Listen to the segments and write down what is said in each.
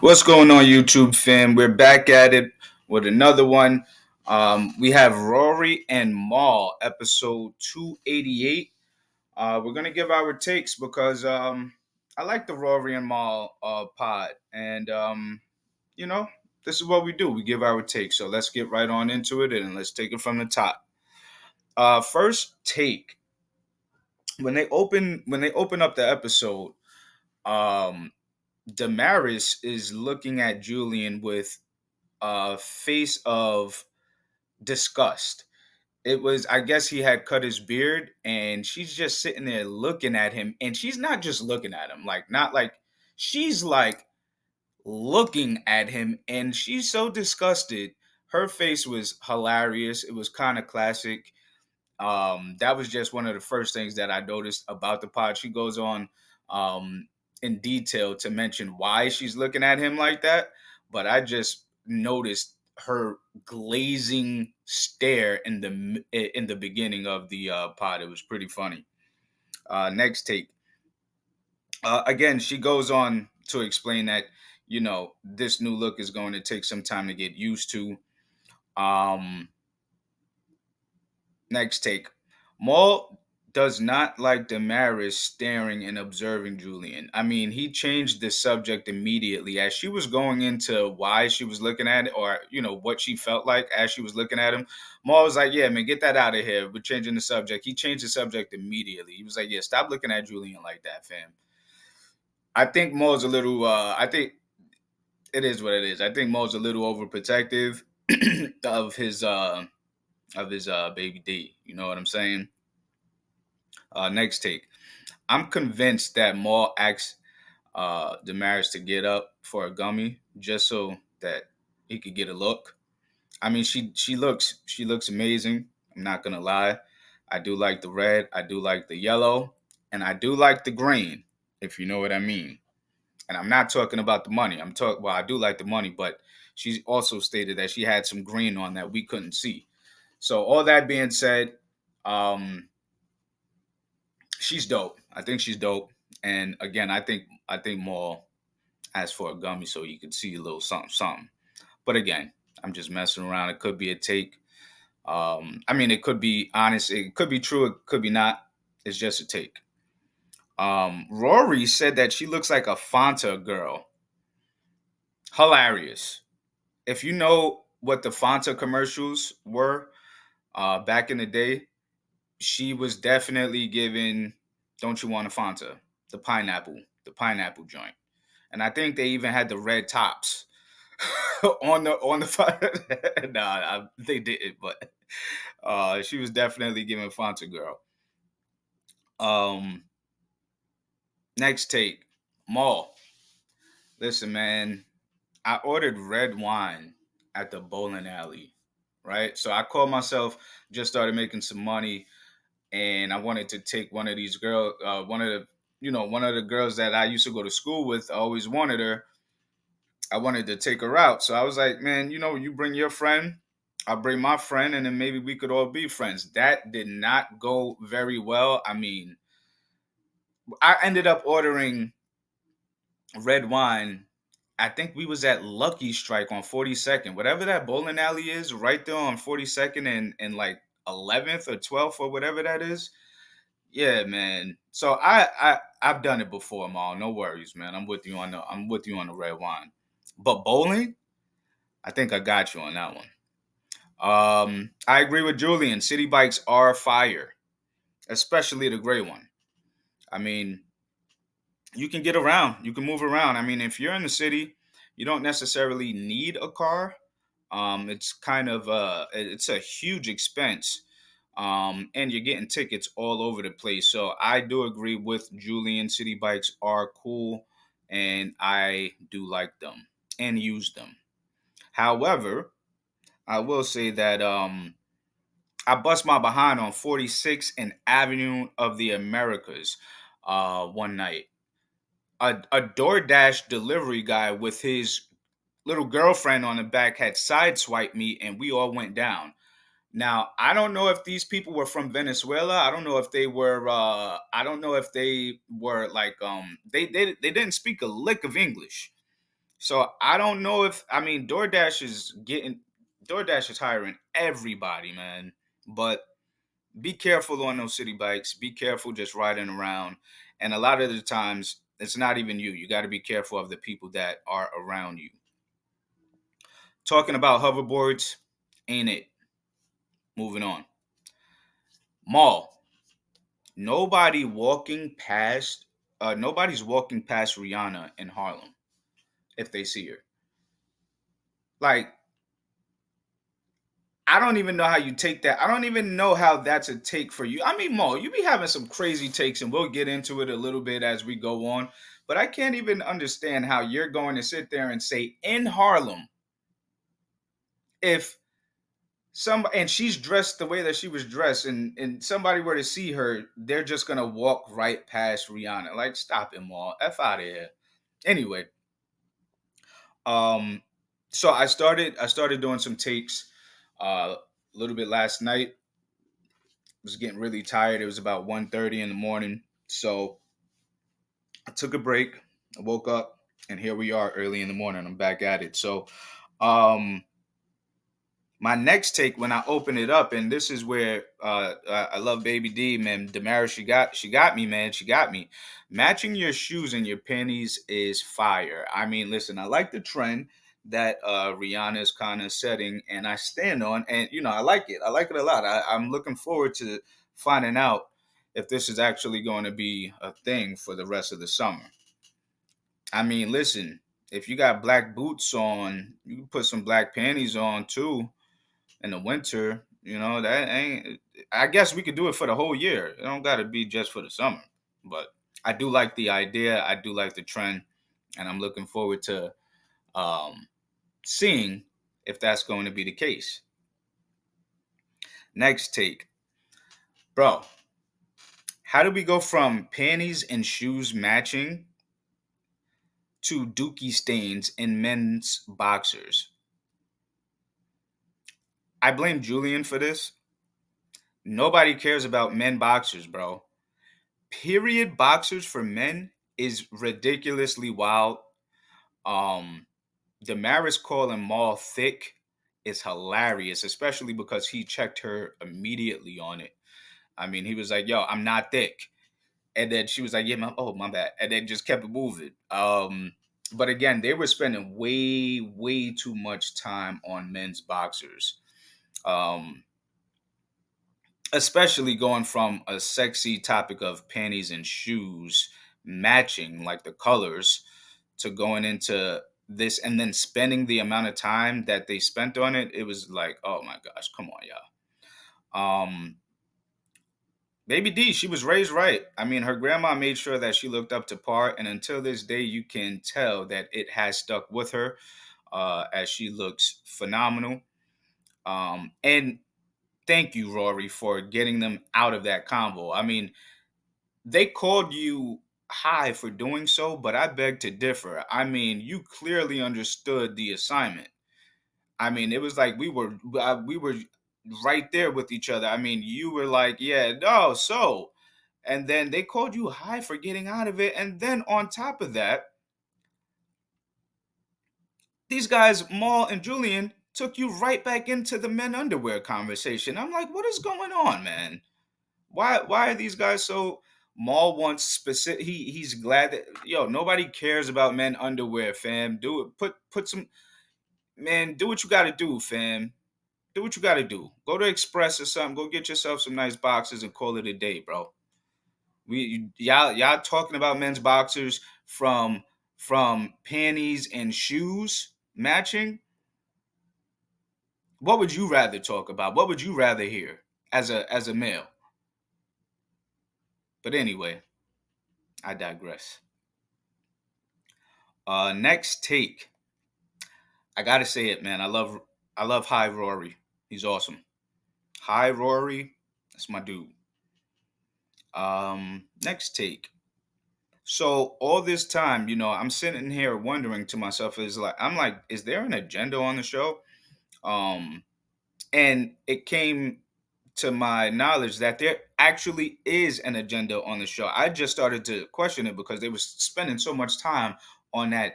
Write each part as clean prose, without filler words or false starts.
What's going on, YouTube fam? We're back at it with another one. We have Rory and Maul, episode 288. We're going to give our takes because I like the Rory and Maul pod. And, you know, this is what we do. We give our takes. So let's get right on into it and let's take it from the top. First take. When they open up the episode, um, Damaris is looking at Julian with a face of disgust. It was, I guess he had cut his beard, and she's just sitting there looking at him, and she's not just looking at him, like, not like, she's like looking at him, and she's so disgusted. Her face was hilarious. It was kind of classic. That was just one of the first things that I noticed about the pod. She goes on in detail to mention why she's looking at him like that, but I just noticed her glazing stare in the beginning of the pod. It was pretty funny. Next take. Again, she goes on to explain that this new look is going to take some time to get used to. Um, Next take. Maul does not like Damaris staring and observing Julian. I mean, he changed the subject immediately as she was going into why she was looking at it, or what she felt like as she was looking at him. Maul was like, "Yeah, man, get that out of here. We're changing the subject." He changed the subject immediately. He was like, "Yeah, stop looking at Julian like that, fam." I think Maul's a little. I think it is what it is. I think Maul's a little overprotective of his baby D. You know what I'm saying? Next take. I'm convinced that Maul asked Damaris to get up for a gummy just so that he could get a look. I mean, she looks amazing. I'm not gonna lie. I do like the red. I do like the yellow, and I do like the green. If you know what I mean. And I'm not talking about the money. I'm talking. Well, I do like the money, but she also stated that she had some green on that we couldn't see. So all that being said, um, she's dope. I think she's dope. And again, I think Maul asked for a gummy so you could see a little something, something. But again, I'm just messing around. It could be a take. I mean, it could be honest. It could be true. It could be not. It's just a take. Rory said that she looks like a Fanta girl. Hilarious. If you know what the Fanta commercials were back in the day, she was definitely given "Don't you want a Fanta?" the pineapple joint, and I think they even had the red tops on the. Nah, they didn't, but she was definitely given Fanta girl. Um, Next take, Maul. Listen, man, I ordered red wine at the bowling alley, right? So I called myself, just started making some money, and I wanted to take one of these girls, one of the girls that I used to go to school with. I always wanted her. I wanted to take her out, so I was like, man, you bring your friend, I'll bring my friend, and then maybe we could all be friends. That did not go very well. I mean, I ended up ordering red wine. I think we was at Lucky Strike on 42nd, whatever that bowling alley is, right there on 42nd and like 11th or 12th or whatever that is. Yeah, man. So I've done it before, Mal. No worries, man. I'm with you on the red wine. But bowling, I think I got you on that one. I agree with Julian. City bikes are fire, especially the gray one. I mean, you can get around, you can move around. I mean, if you're in the city, you don't necessarily need a car. It's kind of it's a huge expense, and you're getting tickets all over the place. So I do agree with Julian. City bikes are cool, and I do like them and use them. However, I will say that I bust my behind on 46 and Avenue of the Americas one night. A DoorDash delivery guy with his little girlfriend on the back had sideswiped me, and we all went down. Now, I don't know if these people were from Venezuela. I don't know if they were. I don't know if they were like. They didn't speak a lick of English. So I don't know if I mean DoorDash is hiring everybody, man. But be careful on those city bikes. Be careful just riding around. And a lot of the times it's not even you. You got to be careful of the people that are around you. Talking about hoverboards, ain't it? Moving on. Mall. Nobody walking past nobody's walking past Rihanna in Harlem if they see her. Like, I don't even know how you take that. I don't even know how that's a take for you. I mean, Mo, you be having some crazy takes, and we'll get into it a little bit as we go on. But I can't even understand how you're going to sit there and say in Harlem, if some and she's dressed the way that she was dressed, and somebody were to see her, they're just gonna walk right past Rihanna. Like, stop it, Mo. F out of here. Anyway, um, so I started doing some takes a little bit last night. Was getting really tired. It was about 1:30 in the morning. So I took a break. I woke up and here we are early in the morning. I'm back at it. So um my next take when I open it up, and this is where I love Baby D, man. Damara, she got me, man. She got me. Matching your shoes and your panties is fire. I mean, listen, I like the trend that Rihanna is kind of setting, and I stand on, and I like it. I like it a lot. I'm looking forward to finding out if this is actually going to be a thing for the rest of the summer. I mean, listen, if you got black boots on, you can put some black panties on too in the winter. That ain't. I guess we could do it for the whole year. It don't got to be just for the summer. But I do like the idea. I do like the trend, and I'm looking forward to um, seeing if that's going to be the case. Next take, bro. How do we go from panties and shoes matching to dookie stains in men's boxers? I blame Julian for this. Nobody cares about men boxers, bro. Period boxers for men is ridiculously wild. Um, Damaris calling Maul thick is hilarious, especially because he checked her immediately on it. I mean, he was like, "Yo, I'm not thick," and then she was like, "Yeah, my bad," and then just kept it moving. But again, they were spending way, way too much time on men's boxers. Um, Especially going from a sexy topic of panties and shoes matching like the colors to going into this and then spending the amount of time that they spent on it. It was like, oh my gosh, come on, y'all. Baby D, she was raised right. I mean, her grandma made sure that she looked up to par, and until this day you can tell that it has stuck with her, as she looks phenomenal. And thank you, Rory, for getting them out of that combo. I mean, they called you high for doing so, but I beg to differ. I mean, you clearly understood the assignment. I mean, it was like we were right there with each other. I mean, you were like, "Yeah, no, so," and then they called you high for getting out of it, and then on top of that, these guys, Maul and Julian, took you right back into the men underwear conversation. I'm like, what is going on, man? Why are these guys so? Maul wants specific. He's glad that nobody cares about men underwear, fam. Do it. Put some, man. Do what you got to do, fam. Do what you got to do. Go to Express or something. Go get yourself some nice boxers and call it a day, bro. Y'all talking about men's boxers from panties and shoes matching. What would you rather talk about? What would you rather hear as a male? But anyway, I digress. Next take. I gotta say it, man. I love High Rory. He's awesome. High Rory, that's my dude. Next take. So all this time, I'm sitting here wondering to myself, is there an agenda on the show? Um, and it came to my knowledge that there actually is an agenda on the show. I just started to question it because they were spending so much time on that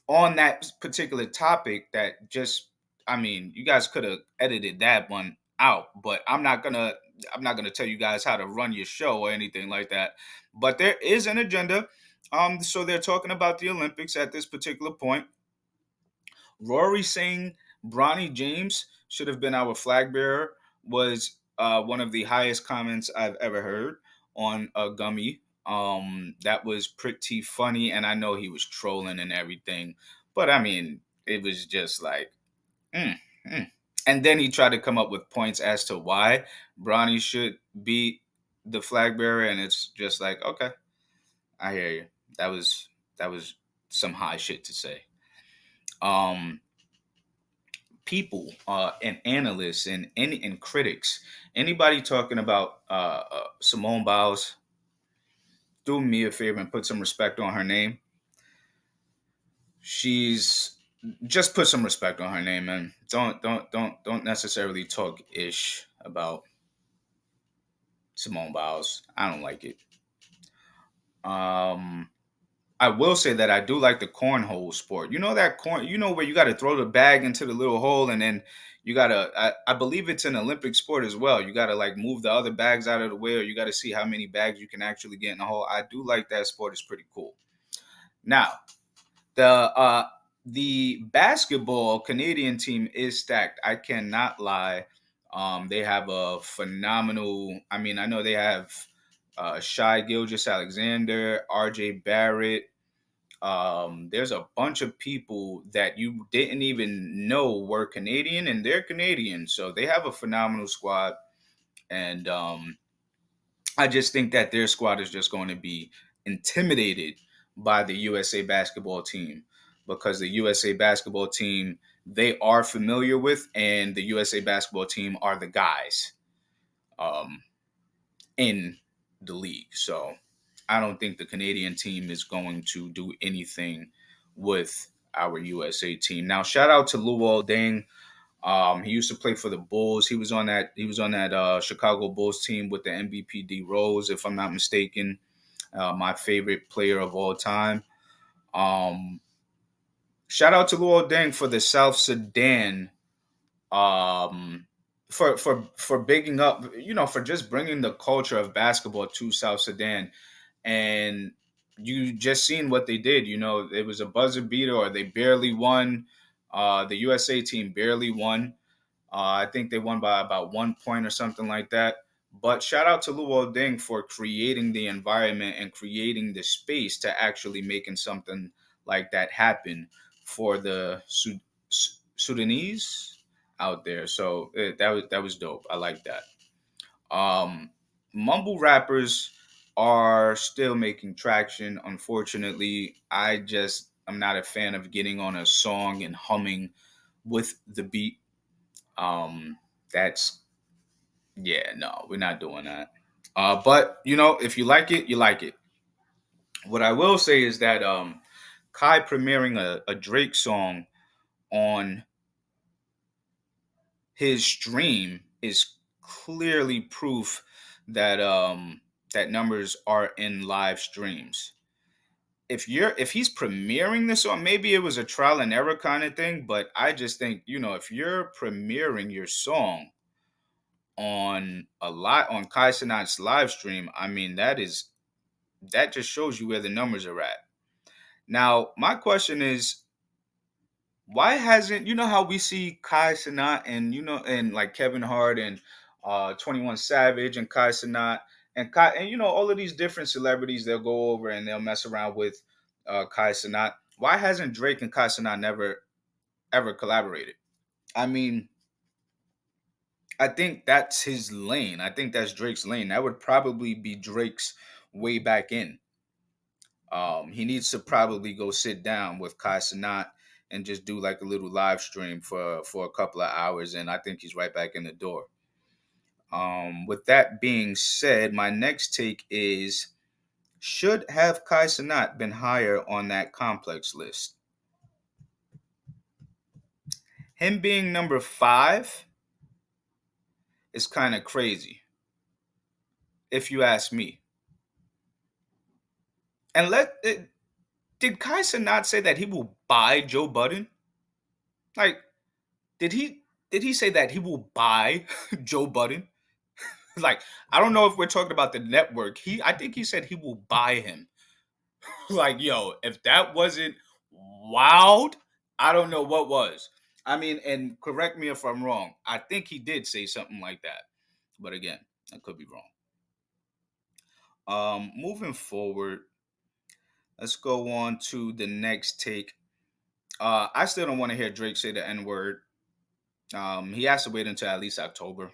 on that particular topic that just, I mean, you guys could have edited that one out, but I'm not gonna tell you guys how to run your show or anything like that. But there is an agenda. So they're talking about the Olympics at this particular point. Rory saying Bronny James should have been our flag bearer was one of the highest comments I've ever heard on a gummy. That was pretty funny, and I know he was trolling and everything, but I mean, it was just like, mm, mm. And then he tried to come up with points as to why Bronny should be the flag bearer, and it's just like, okay, I hear you. That was some high shit to say. Um, People and analysts and critics, anybody talking about Simone Biles, do me a favor and put some respect on her name. She's Just put some respect on her name, man. Don't necessarily talk ish about Simone Biles. I don't like it. Um, I will say that I do like the cornhole sport. You know that where you got to throw the bag into the little hole, and then you got to, I believe it's an Olympic sport as well. You got to like move the other bags out of the way, or you got to see how many bags you can actually get in the hole. I do like that sport. It's pretty cool. Now, the basketball Canadian team is stacked. I cannot lie. They have a phenomenal, I mean, I know they have Shai Gilgis Alexander, RJ Barrett. There's a bunch of people that you didn't even know were Canadian, and they're Canadian. So they have a phenomenal squad. And I just think that their squad is just going to be intimidated by the USA basketball team, because the USA basketball team they are familiar with, and the USA basketball team are the guys um, in the league. So I don't think the Canadian team is going to do anything with our USA team. Now, shout out to Luol Deng. He used to play for the Bulls. He was on that. He was on that Chicago Bulls team with the MVP D Rose, if I'm not mistaken. My favorite player of all time. Um, Shout out to Luol Deng for the South Sudan. Um, for bigging up, for just bringing the culture of basketball to South Sudan. And you just seen what they did. It was a buzzer beater, or they barely won. The USA team barely won. I think they won by about 1 point or something like that. But shout out to Luol Deng for creating the environment and creating the space to actually making something like that happen for the Sudanese out there. So that was dope. I like that. Um, Mumble rappers are still making traction. Unfortunately, I'm not a fan of getting on a song and humming with the beat. That's Yeah, no, we're not doing that. But if you like it, you like it. What I will say is that Kai premiering a Drake song on his stream is clearly proof that that numbers are in live streams. If he's premiering this song, maybe it was a trial and error kind of thing, but I just think, if you're premiering your song on Kai Cenat's live stream, I mean, that just shows you where the numbers are at. Now, my question is, why hasn't, how we see Kai Cenat and like Kevin Hart and 21 Savage and Kai Cenat and all of these different celebrities, they'll go over and they'll mess around with Kai Cenat. Why hasn't Drake and Kai Cenat never ever collaborated? I mean, I think that's his lane. I think that's Drake's lane. That would probably be Drake's way back in. He needs to probably go sit down with Kai Cenat and just do like a little live stream for a couple of hours, and I think he's right back in the door. With that being said, my next take is: should have Kai Cenat been higher on that complex list? Him being number 5 is kind of crazy, if you ask me. And Did Kaisa not say that he will buy Joe Budden? Like, did he say that he will buy Joe Budden? Like, I don't know if we're talking about the network. I think he said he will buy him. Like, yo, if that wasn't wild, I don't know what was. I mean, and correct me if I'm wrong. I think he did say something like that. But again, I could be wrong. Moving forward, let's go on to the next take. I still don't want to hear Drake say the N word. He has to wait until at least October.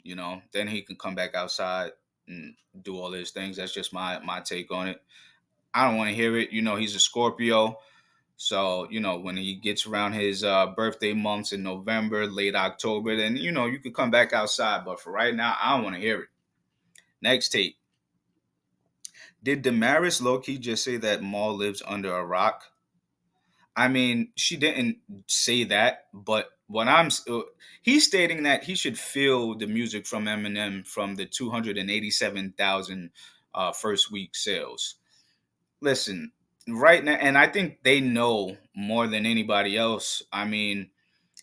Then he can come back outside and do all these things. That's just my take on it. I don't want to hear it. He's a Scorpio. So, when he gets around his birthday months in November, late October, then, you could come back outside. But for right now, I don't want to hear it. Next take. Did Damaris low-key just say that Maul lives under a rock? I mean, she didn't say that, but he's stating that he should feel the music from Eminem from the 287,000 first week sales. Listen, right now, and I think they know more than anybody else. I mean,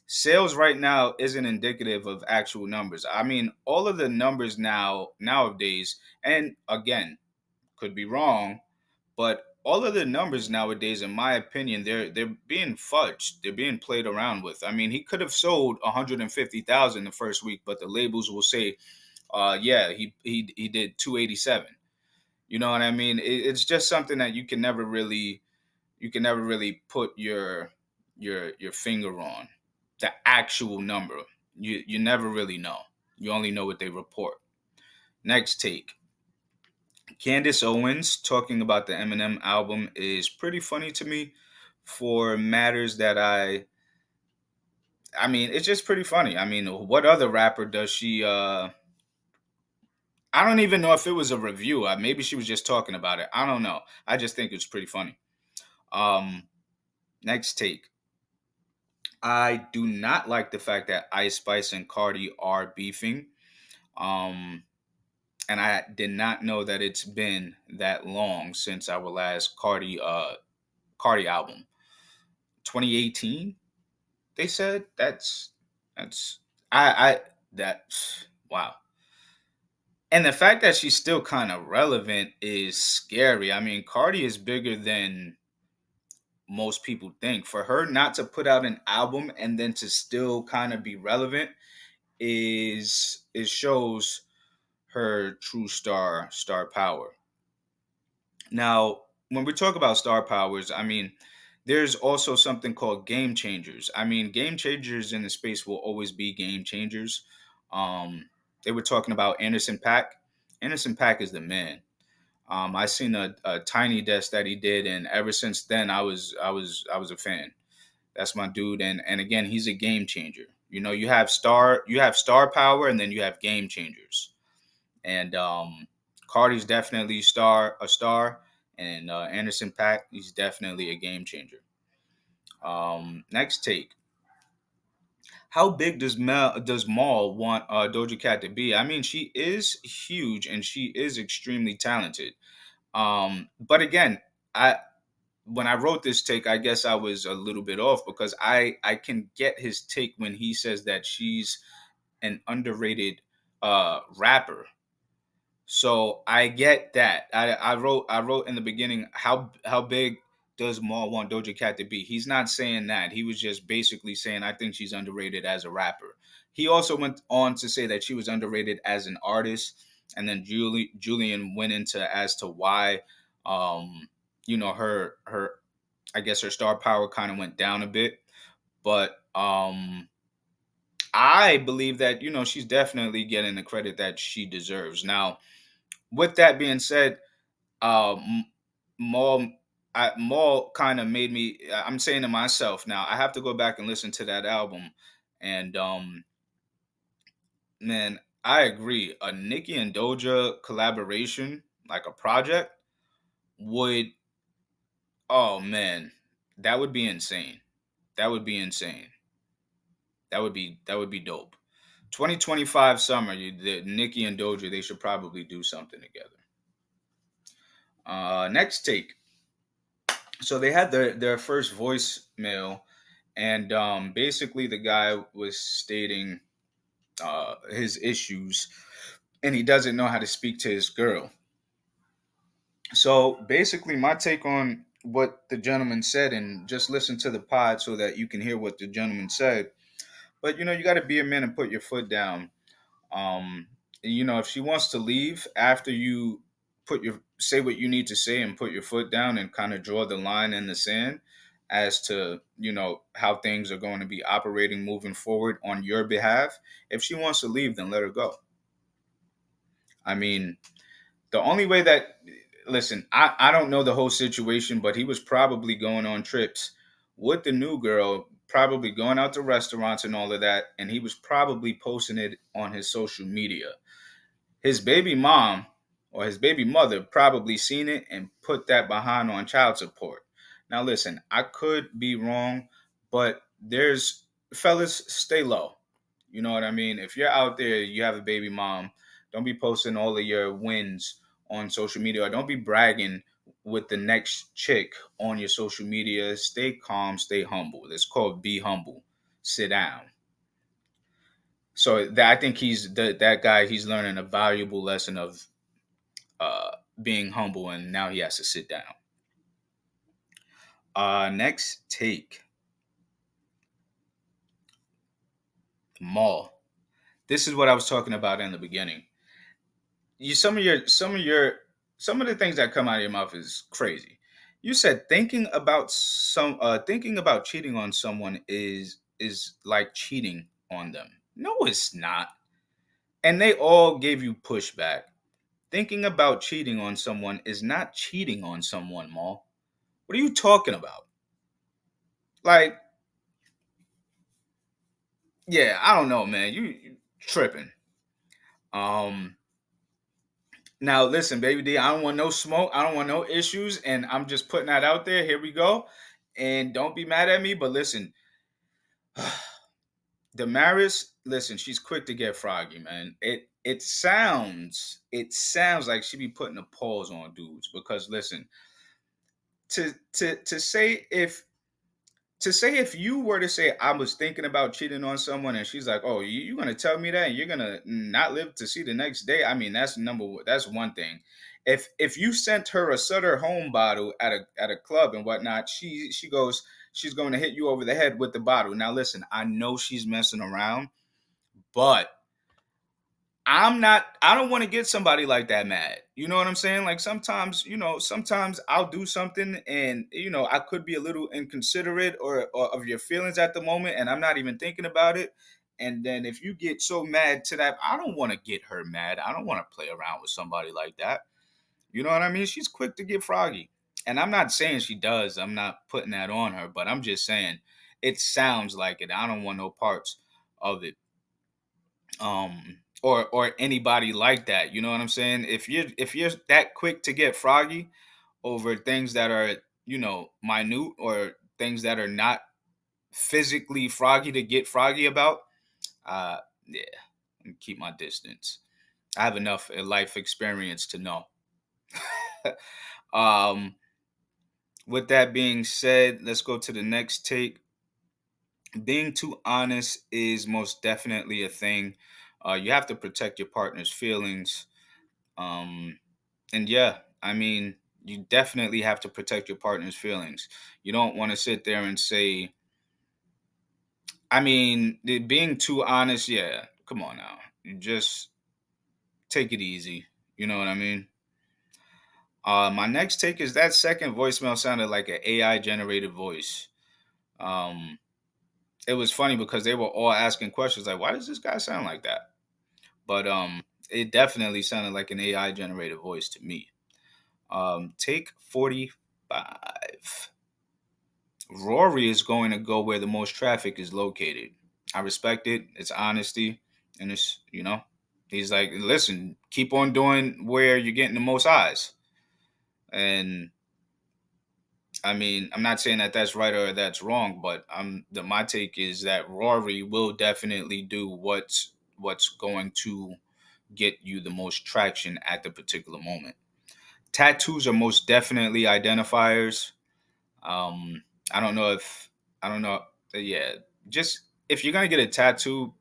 sales right now isn't indicative of actual numbers. I mean, all of the numbers nowadays, and again, could be wrong, but all of the numbers nowadays, in my opinion, they're being fudged. They're being played around with. I mean, he could have sold 150,000 the first week, but the labels will say, yeah, he did 287. You know what I mean? It's just something that you can never really put your finger on the actual number. You never really know. You only know what they report. Next take. Candace Owens talking about the Eminem album is pretty funny to me for matters that I mean, it's just pretty funny. I mean, what other rapper does she I don't even know if it was a review. Maybe she was just talking about it. I don't know. I just think it's pretty funny. Um Next take. I do not like the fact that Ice Spice and Cardi are beefing. Um and I did not know that it's been that long since our last Cardi album. 2018, they said. That's I that wow. And the fact that she's still kind of relevant is scary. I mean, Cardi is bigger than most people think. For her not to put out an album and then to still kind of be relevant is it shows her true star power. Now, when we talk about star powers, I mean, there's also something called game changers. I mean, game changers in the space will always be game changers. They were talking about Anderson Pack. Anderson Pack is the man. I seen a tiny desk that he did, and ever since then, I was a fan. That's my dude, and again, he's a game changer. You have star power, and then you have game changers. And Cardi's definitely a star, and Anderson Pack, he's definitely a game changer. Next take. How big does Maul want Doja Cat to be? I mean, she is huge and she is extremely talented. But again, I when I wrote this take, I guess I was a little bit off because I can get his take when he says that she's an underrated rapper. So I get that. I wrote in the beginning how big does Maul want Doja Cat to be? He's not saying that. He was just basically saying I think she's underrated as a rapper. He also went on to say that she was underrated as an artist, and then Julian went into as to why, her I guess her star power kind of went down a bit, but I believe that she's definitely getting the credit that she deserves. Now, with that being said, um, Maul, Maul kind of made me. I'm saying to myself now, I have to go back and listen to that album, and man, I agree. A Nicki and Doja collaboration, like a project, would oh man, that would be insane. That would be insane. That would be dope. 2025 summer, the Nicki and Doja, they should probably do something together. Next take. So they had their first voicemail, and basically the guy was stating his issues, and he doesn't know how to speak to his girl. So basically, my take on what the gentleman said, and just listen to the pod so that you can hear what the gentleman said. But you got to be a man and put your foot down. Um, if she wants to leave after you put your say what you need to say and put your foot down and kind of draw the line in the sand as to how things are going to be operating moving forward on your behalf. If she wants to leave, then let her go. I mean, the only way that listen, I don't know the whole situation, but he was probably going on trips with the new girl, probably going out to restaurants and all of that, and he was probably posting it on his social media. His baby mom or his baby mother probably seen it and put that behind on child support. Now listen, I could be wrong, but there's fellas, stay low. You know what I mean? If you're out there, you have a baby mom, don't be posting all of your wins on social media, or don't be bragging with the next chick on your social media. Stay calm, stay humble. It's called be humble. Sit down. So that I think that guy. He's learning a valuable lesson of uh, being humble, and now he has to sit down. Next take, mall. This is what I was talking about in the beginning. You some of the things that come out of your mouth is crazy. You said thinking about cheating on someone is like cheating on them. No, it's not. And they all gave you pushback. Thinking about cheating on someone is not cheating on someone, Maul. What are you talking about? Like, yeah, I don't know, man. You tripping. Um, Now listen, baby D, I don't want no smoke. I don't want no issues, and I'm just putting that out there. Here we go. And don't be mad at me, but listen, Damaris, listen, she's quick to get froggy, man. It sounds like she be putting a pause on dudes because listen, to say if you were to say I was thinking about cheating on someone and she's like, "Oh, you're gonna tell me that and you're gonna not live to see the next day," I mean, that's one thing. If you sent her a Sutter Home bottle at a club and whatnot, she goes, she's going to hit you over the head with the bottle. Now listen, I know she's messing around, but I don't want to get somebody like that mad. You know what I'm saying? Like sometimes I'll do something and I could be a little inconsiderate or of your feelings at the moment and I'm not even thinking about it. And then if you get so mad to that, I don't want to get her mad. I don't want to play around with somebody like that. You know what I mean? She's quick to get froggy. And I'm not saying she does. I'm not putting that on her, but I'm just saying it sounds like it. I don't want no parts of it, or anybody like that. You know what I'm saying? If you're that quick to get froggy over things that are minute, or things that are not physically froggy to get froggy about, yeah, keep my distance. I have enough life experience to know. um with that being said, let's go to the next take. Being too honest is most definitely a thing. You have to protect your partner's feelings. Um, and yeah, I mean, you definitely have to protect your partner's feelings. You don't want to sit there and say, I mean, being too honest, yeah, come on now. You just take it easy. You know what I mean? My next take is that second voicemail sounded like an AI generated voice. Um, it was funny because they were all asking questions like, why does this guy sound like that? But it definitely sounded like an AI generated voice to me. Take 45. Rory is going to go where the most traffic is located. I respect it. It's honesty. And he's like, listen, keep on doing where you're getting the most eyes. And I mean, I'm not saying that that's right or that's wrong, but my take is that Rory will definitely do what's going to get you the most traction at the particular moment. Tattoos are most definitely identifiers. Um, I don't know if I don't know. Yeah, just if you're gonna get a tattoo,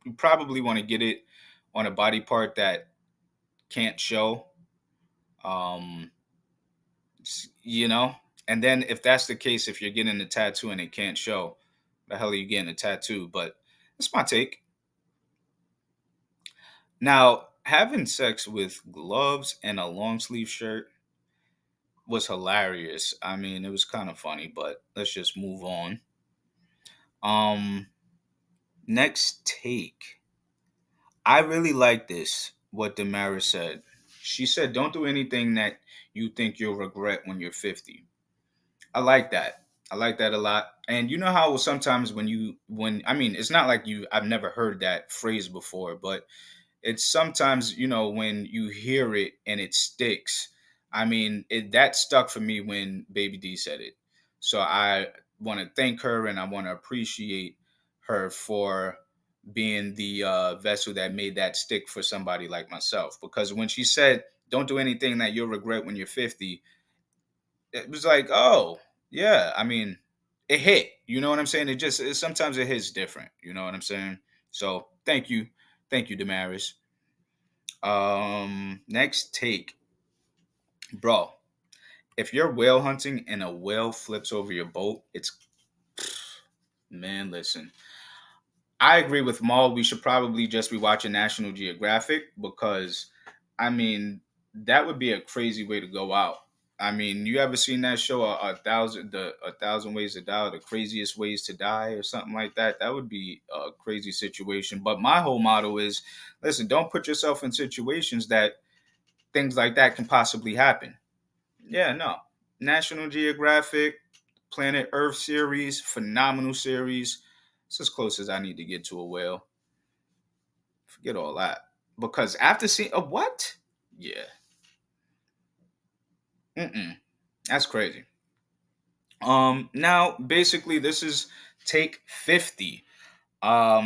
you probably want to get it on a body part that can't show. Um, you know, and then if that's the case, if you're getting a tattoo and it can't show, the hell are you getting a tattoo? But that's my take. Now, having sex with gloves and a long sleeve shirt was hilarious. I mean, it was kind of funny, but let's just move on. Um, Next take. I really like this, what Damaris said. She said, don't do anything that you think you'll regret when you're 50. I like that. I like that a lot. And you know how sometimes when I mean, it's not like I've never heard that phrase before, but it's sometimes, when you hear it and it sticks. I mean, that stuck for me when Baby D said it. So I want to thank her and I want to appreciate her for being the vessel that made that stick for somebody like myself. Because when she said, don't do anything that you'll regret when you're 50, it was like, oh, yeah. I mean, it hit. You know what I'm saying? Sometimes it hits different. You know what I'm saying? So thank you. Thank you, Damaris. Next take, bro. If you're whale hunting and a whale flips over your boat, it's man. Listen, I agree with Maul. We should probably just be watching National Geographic because, I mean, that would be a crazy way to go out. I mean, you ever seen that show, a thousand ways to die, the craziest ways to die, or something like that? That would be a crazy situation. But my whole motto is, listen, don't put yourself in situations that things like that can possibly happen. Yeah, no. National Geographic, Planet Earth series, phenomenal series. It's as close as I need to get to a whale. Forget all that. Because after seeing a what? Yeah. Mm-mm. That's crazy. Now basically this is take 50.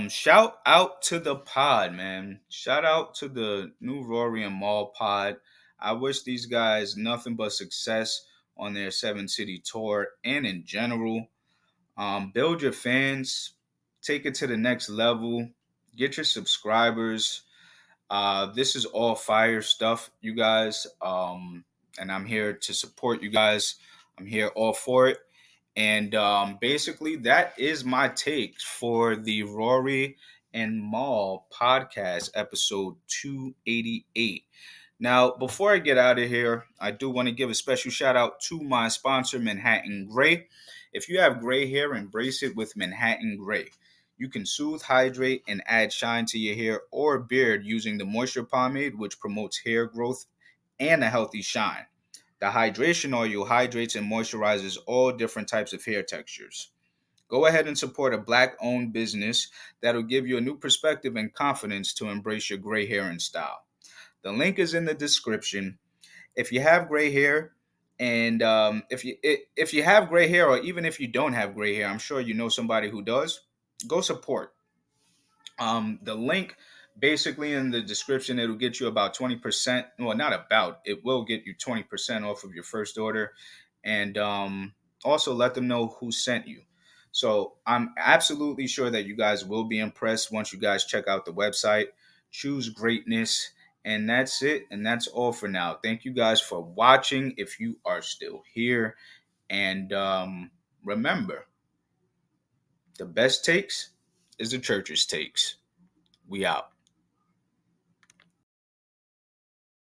Shout out to the pod, man. Shout out to the new Rory and Maul pod. I wish these guys nothing but success on their seven city tour and in general. Build your fans, take it to the next level, get your subscribers. This is all fire stuff, you guys. And I'm here to support you guys. I'm here all for it. And basically, that is my take for the Rory and Maul podcast, episode 288. Now, before I get out of here, I do want to give a special shout out to my sponsor, Manhattan Gray. If you have gray hair, embrace it with Manhattan Gray. You can soothe, hydrate, and add shine to your hair or beard using the moisture pomade, which promotes hair growth and a healthy shine. The hydration oil hydrates and moisturizes all different types of hair textures. Go ahead and support a black owned business that'll give you a new perspective and confidence to embrace your gray hair and style. The link is in the description. If you have gray hair, and if you have gray hair, or even if you don't have gray hair, I'm sure you know somebody who does. Go support. The link basically in the description, it'll get you about 20%. Well, not about, it will get you 20% off of your first order. And also let them know who sent you. So I'm absolutely sure that you guys will be impressed once you guys check out the website. Choose greatness. And that's it. And that's all for now. Thank you guys for watching if you are still here. And remember, the best takes is the church's takes. We out.